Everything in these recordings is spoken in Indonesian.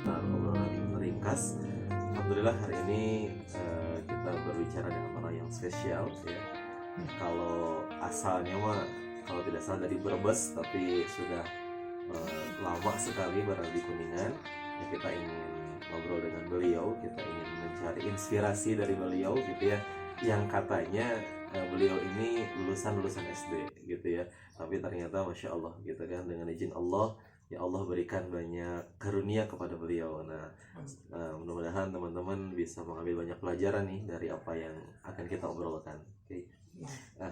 seputar obrolan ringkas. Alhamdulillah hari ini kita berbicara dengan orang yang spesial ya. Kalau asalnya mah kalau tidak salah dari Brebes, tapi sudah lama sekali berada di Kuningan. Ya, kita ingin ngobrol dengan beliau, kita ingin mencari inspirasi dari beliau gitu ya. Yang katanya beliau ini lulusan SD gitu ya. Tapi ternyata Masya Allah gitu kan, dengan izin Allah ya Allah berikan banyak karunia kepada beliau. Nah, mudah-mudahan teman-teman bisa mengambil banyak pelajaran nih dari apa yang akan kita obrolkan. Oke. Nah,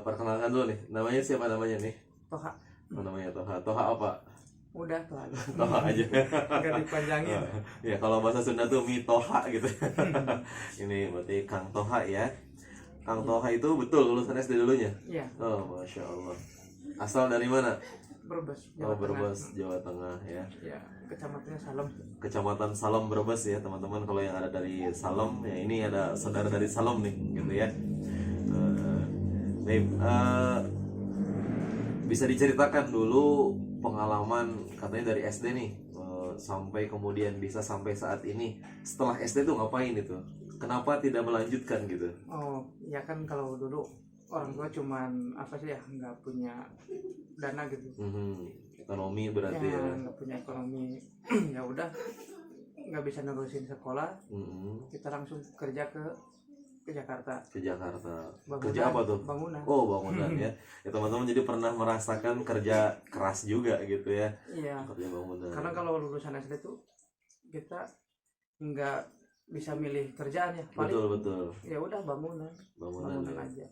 perkenalkan dulu nih, namanya siapa namanya nih? Toha. Oh, namanya Toha. Toha apa? Udah Toha. Toha aja. Nggak dipanjangin. Ya kalau bahasa Sunda tuh Mi Toha gitu. Ini berarti Kang Toha ya. Kang Toha itu betul lulusan SD dulunya? Iya. Oh, Masya Allah. Asal dari mana? Brebes. Oh, Brebes, Jawa Tengah ya. Ya, kecamatannya Salem. Kecamatan Salem, Brebes ya teman-teman. Kalau yang ada dari Salem ya, ini ada saudara dari Salem nih gitu ya. Bisa diceritakan dulu pengalaman katanya dari SD nih sampai kemudian bisa sampai saat ini. Setelah SD tuh ngapain itu? Kenapa tidak melanjutkan gitu? Oh, ya kan kalau dulu orang tua cuman apa sih ya, nggak punya dana gitu. Ekonomi berarti ya. Nggak punya ekonomi. Ya udah, nggak bisa nerusin sekolah. Kita langsung kerja ke Jakarta. Ke Jakarta. Bangunan, kerja apa tuh? Bangunan. Oh, bangunan ya. Ya teman-teman jadi pernah merasakan kerja keras juga gitu ya. Iya. Kerja bangunan. Karena kalau lulusan SD tuh kita nggak bisa milih kerjaan ya. Paling Betul. ya udah bangunan ya. Aja.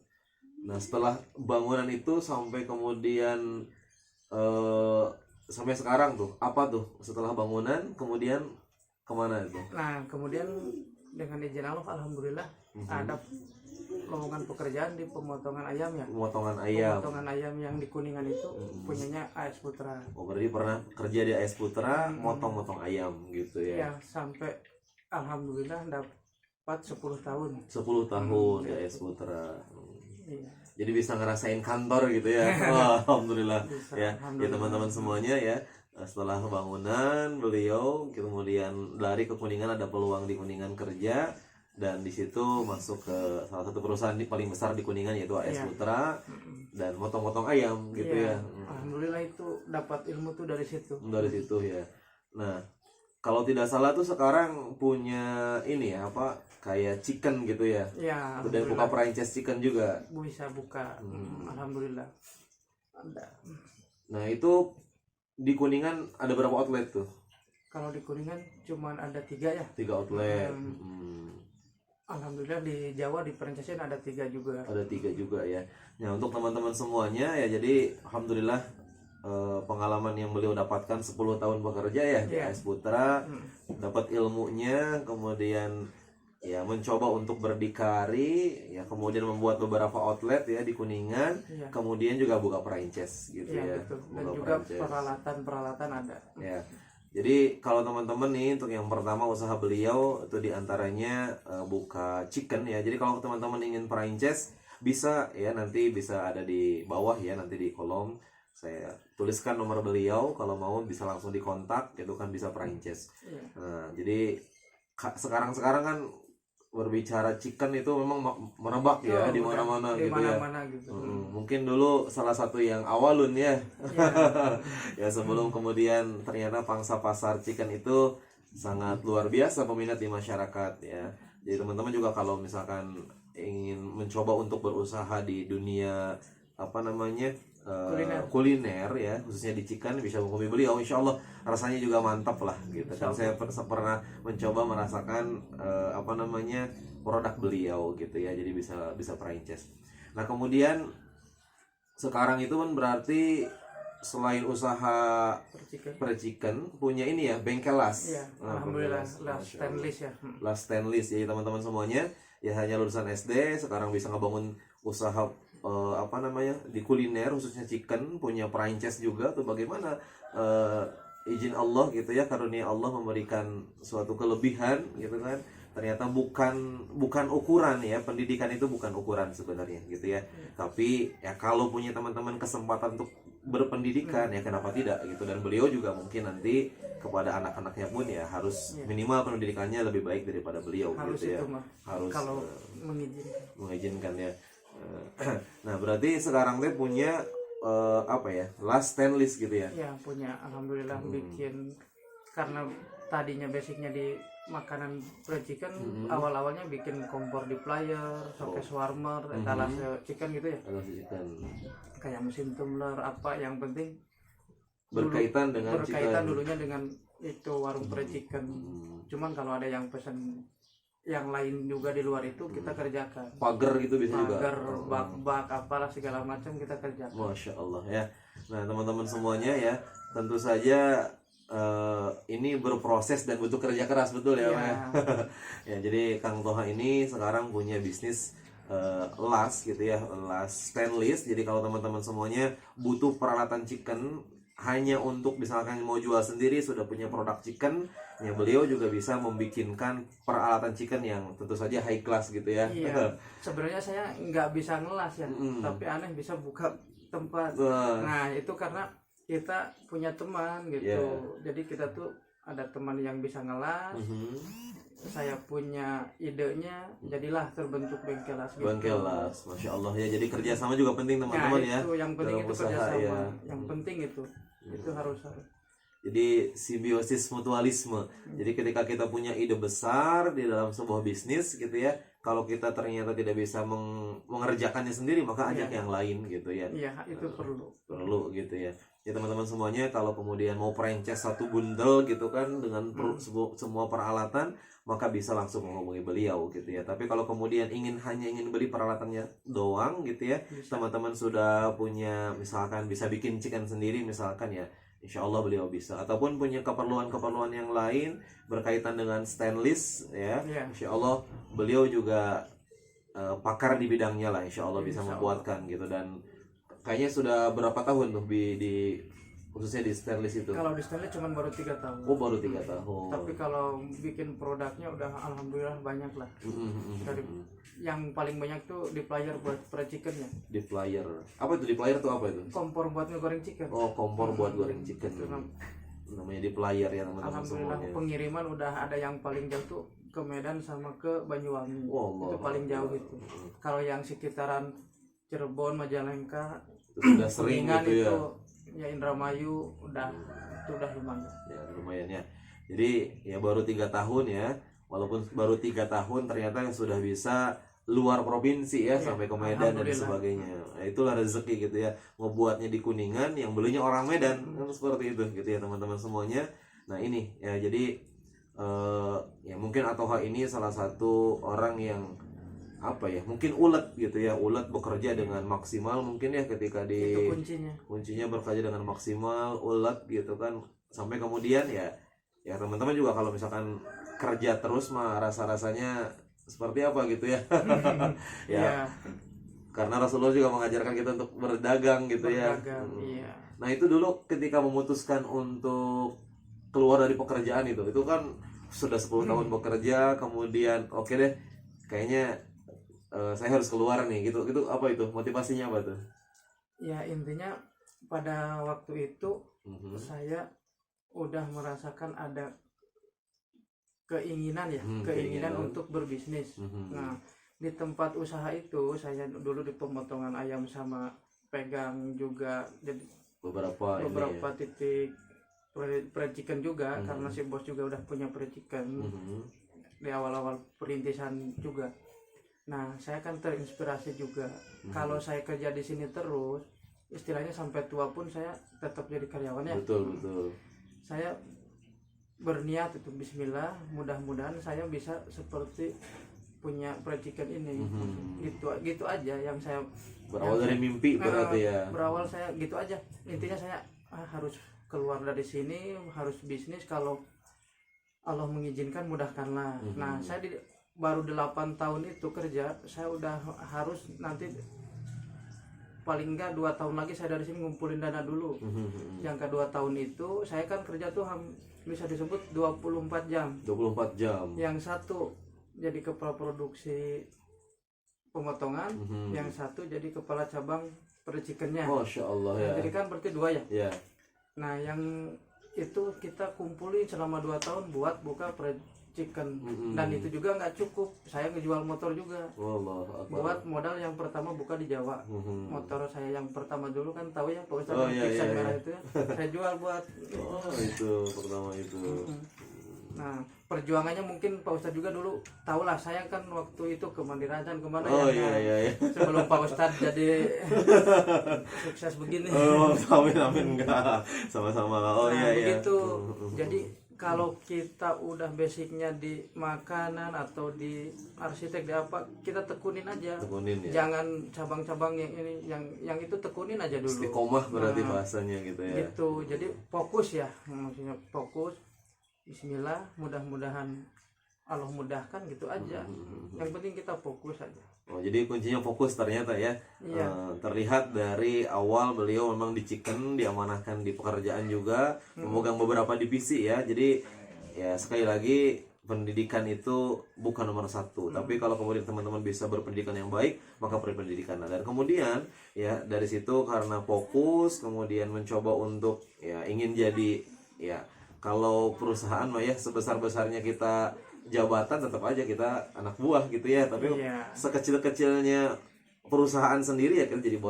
Nah, setelah bangunan itu sampai kemudian sampai sekarang tuh apa tuh setelah bangunan kemudian kemana itu? Nah, kemudian dengan izin Allah alhamdulillah ada lowongan pekerjaan di pemotongan ayam ya. Pemotongan ayam yang di Kuningan itu punyanya AS Putra. Oh, berarti pernah kerja di AS Putra motong-motong ayam gitu ya. Iya, sampai alhamdulillah dapat 10 tahun. 10 tahun di AS Putra. Iya. Jadi bisa ngerasain kantor gitu ya. Wah, alhamdulillah. Bisa, Ya, ya teman-teman semuanya ya. Setelah bangunan beliau kemudian lari ke Kuningan, ada peluang di Kuningan kerja, dan di situ masuk ke salah satu perusahaan paling besar di Kuningan yaitu AS Putra dan motong-motong ayam gitu ya. Alhamdulillah itu dapat ilmu tuh dari situ. Dari situ ya. Nah, kalau tidak salah tuh sekarang punya ini ya apa kayak chicken gitu ya. Ya. Udah buka franchise chicken juga. Bisa buka. Alhamdulillah. Ada. Nah, itu di Kuningan ada berapa outlet tuh? Kalau di Kuningan cuman ada 3 ya. 3 outlet. Alhamdulillah di Jawa di franchise ada 3 juga. Ada 3 juga ya. Nah, untuk teman-teman semuanya ya, jadi alhamdulillah pengalaman yang beliau dapatkan 10 tahun bekerja ya di AS Putra, dapat ilmunya, kemudian ya mencoba untuk berdikari ya, kemudian membuat beberapa outlet ya di Kuningan, kemudian juga buka franchise gitu ya. Betul. Dan juga peralatan ada. Ya. Jadi kalau teman-teman nih untuk yang pertama usaha beliau itu diantaranya buka chicken ya. Jadi kalau teman-teman ingin franchise bisa ya, nanti bisa ada di bawah ya, nanti di kolom saya tuliskan nomor beliau, kalau mau bisa langsung dikontak, itu kan bisa franchise. Nah, jadi sekarang kan berbicara chicken itu memang merebak ya di mana-mana gitu ya. Gitu. Mungkin dulu salah satu yang awalun ya. Ya sebelum kemudian ternyata pangsa pasar chicken itu sangat luar biasa peminat di masyarakat ya. Jadi teman-teman juga kalau misalkan ingin mencoba untuk berusaha di dunia apa namanya kuliner ya, khususnya di chicken, bisa menghubungi beliau, insya Allah rasanya juga mantap lah gitu kan. Saya pernah mencoba merasakan apa namanya produk beliau gitu ya, jadi bisa franchise. Nah, kemudian sekarang itu kan berarti selain usaha per chicken punya ini ya, bengkel las. Iya, alhamdulillah, las stainless ya. Las stainless ya teman-teman semuanya ya, hanya lulusan SD sekarang bisa ngebangun usaha apa namanya di kuliner khususnya chicken, punya franchise juga tuh. Bagaimana izin Allah gitu ya, karunia Allah memberikan suatu kelebihan gitu kan. Ternyata bukan ukuran ya, pendidikan itu bukan ukuran sebenarnya gitu ya. Tapi ya kalau punya teman-teman kesempatan untuk berpendidikan ya kenapa tidak gitu, dan beliau juga mungkin nanti kepada anak-anaknya pun ya harus minimal pendidikannya lebih baik daripada beliau harus gitu ya. itu mah Harus kalau mengizinkan ya. Nah berarti sekarang teh punya apa ya, las stainless gitu ya? Ya punya, alhamdulillah bikin, karena tadinya basicnya di makanan percikan, awal-awalnya bikin kompor di player, showcase warmer, etalase chicken gitu ya. Etalase chicken. Kayak mesin tumbler apa, yang penting berkaitan dengan dulunya dengan itu warung percikan. Cuman kalau ada yang pesan yang lain juga di luar itu kita kerjakan. Pagar gitu bisa juga. Pagar, bak-bak, apalah segala macam kita kerjakan. Masya Allah ya. Nah teman-teman semuanya ya, tentu saja ini berproses dan butuh kerja keras, betul ya, Pak? Ya, jadi Kang Toha ini sekarang punya bisnis las gitu ya, las stainless. Jadi kalau teman-teman semuanya butuh peralatan chicken hanya untuk misalkan mau jual sendiri, sudah punya produk chicken, ya beliau juga bisa membikinkan peralatan chicken yang tentu saja high class gitu ya. Iya. Sebenarnya saya nggak bisa ngelas ya, tapi aneh bisa buka tempat. Nah itu karena kita punya teman gitu, jadi kita tuh ada teman yang bisa ngelas, saya punya idenya, jadilah terbentuk bengkel las gitu. Bengkel las, Masya Allah ya, jadi kerjasama juga penting teman-teman ya. Itu yang penting, itu kerjasama ya. yang penting itu harus. Jadi simbiosis mutualisme. Jadi ketika kita punya ide besar di dalam sebuah bisnis gitu ya, kalau kita ternyata tidak bisa mengerjakannya sendiri, maka ajak yang lain gitu ya. Iya, itu perlu gitu ya. Ya teman-teman semuanya, kalau kemudian mau franchise satu bundel gitu kan dengan semua peralatan, maka bisa langsung menghubungi beliau gitu ya. Tapi kalau kemudian hanya ingin beli peralatannya doang gitu ya, teman-teman sudah punya misalkan bisa bikin chicken sendiri misalkan ya, insya Allah beliau bisa. Ataupun punya keperluan-keperluan yang lain berkaitan dengan stainless ya, insya Allah beliau juga pakar di bidangnya lah, insya Allah bisa membuatkan gitu. Dan kayaknya sudah berapa tahun tuh di khususnya di stainless itu? Kalau di stainless cuma baru 3 tahun. Oh baru 3 tahun. Tapi kalau bikin produknya udah alhamdulillah banyak lah. Dari yang paling banyak tuh di player buat chicken ya. Di player. Apa itu di player tuh, apa itu? Kompor buat ngegoreng chicken. Oh kompor buat goreng chicken. Itu namanya di player ya teman-teman. Alhamdulillah semuanya. Pengiriman udah ada yang paling jauh tuh ke Medan sama ke Banyuwangi. Itu paling jauh itu. Kalau yang sekitaran Cirebon, Majalengka, itu sudah sering gitu ya. Ya Indramayu itu udah lumayan. Ya lumayan ya. Jadi ya baru 3 tahun ya. Walaupun baru 3 tahun ternyata sudah bisa luar provinsi ya, sampai ke Medan dan sebagainya. Nah, itulah rezeki gitu ya. Ngebuatnya di Kuningan, yang belinya orang Medan, kan seperti itu gitu ya teman-teman semuanya. Nah ini ya, jadi ya mungkin Atoha ini salah satu orang yang apa ya, mungkin ulet gitu ya, ulet bekerja dengan maksimal mungkin ya, ketika itu kuncinya bekerja dengan maksimal, ulet gitu kan, sampai kemudian ya teman-teman juga kalau misalkan kerja terus mah rasa-rasanya seperti apa gitu ya. Ya karena Rasulullah juga mengajarkan kita untuk berdagang gitu ya. Nah itu dulu ketika memutuskan untuk keluar dari pekerjaan itu kan sudah 10 tahun bekerja, kemudian oke deh kayaknya saya harus keluar nih gitu apa itu motivasinya, apa tuh? Ya intinya pada waktu itu saya udah merasakan ada keinginan untuk berbisnis. Nah di tempat usaha itu saya dulu di pemotongan ayam sama pegang juga jadi beberapa titik percikan juga, karena si bos juga udah punya percikan di awal-awal perintisan juga. Nah, saya kan terinspirasi juga. Kalau saya kerja di sini terus, istilahnya sampai tua pun saya tetap jadi karyawan ya. Betul. Saya berniat itu bismillah, mudah-mudahan saya bisa seperti punya percikan ini. Gitu aja yang saya berawal dari mimpi berarti ya. Berawal saya gitu aja. Intinya saya harus keluar dari sini, harus bisnis, kalau Allah mengizinkan mudahkanlah. Nah, saya baru 8 tahun itu kerja, saya udah harus nanti paling enggak 2 tahun lagi saya dari sini ngumpulin dana dulu. Yang kedua tahun itu saya kan kerja tuh bisa disebut 24 jam. 24 jam. Yang satu jadi kepala produksi pemotongan, yang satu jadi kepala cabang per chickennya. Masya Allah ya. Nah, jadi kan berarti 2 ya. Ya. Nah yang itu kita kumpulin selama 2 tahun buat buka per chicken. Dan itu juga nggak cukup, saya ngejual motor juga. Buat modal yang pertama buka di Jawa. Motor saya yang pertama dulu kan tahu ya Pak Ustadz, yang merah itu ya, saya jual buat itu pertama itu. Nah perjuangannya mungkin Pak Ustadz juga dulu tahu lah, saya kan waktu itu ke Mandirajan kemana iya. Sebelum Pak Ustadz jadi sukses begini. Amin enggak, sama-sama. Begitu. Jadi kalau kita udah basicnya di makanan atau di arsitek di apa, kita tekunin aja. Ya. Jangan cabang-cabang yang ini, yang itu tekunin aja dulu. Istiqomah berarti bahasanya gitu ya. Gitu. Jadi fokus ya, maksudnya fokus. Bismillah, mudah-mudahan Allah mudahkan gitu aja. Yang penting kita fokus aja. Jadi kuncinya fokus ternyata ya. Iya. Terlihat dari awal beliau memang di Chicken, diamanahkan di pekerjaan juga, memegang beberapa divisi ya. Jadi ya sekali lagi pendidikan itu bukan nomor 1, tapi kalau kemudian teman-teman bisa berpendidikan yang baik, maka berpendidikan. Dan kemudian ya dari situ karena fokus, kemudian mencoba untuk ya ingin jadi ya, kalau perusahaan mah ya sebesar-besarnya kita jabatan, tetap aja kita anak buah gitu ya, tapi sekecil-kecilnya perusahaan sendiri ya kita jadi bos.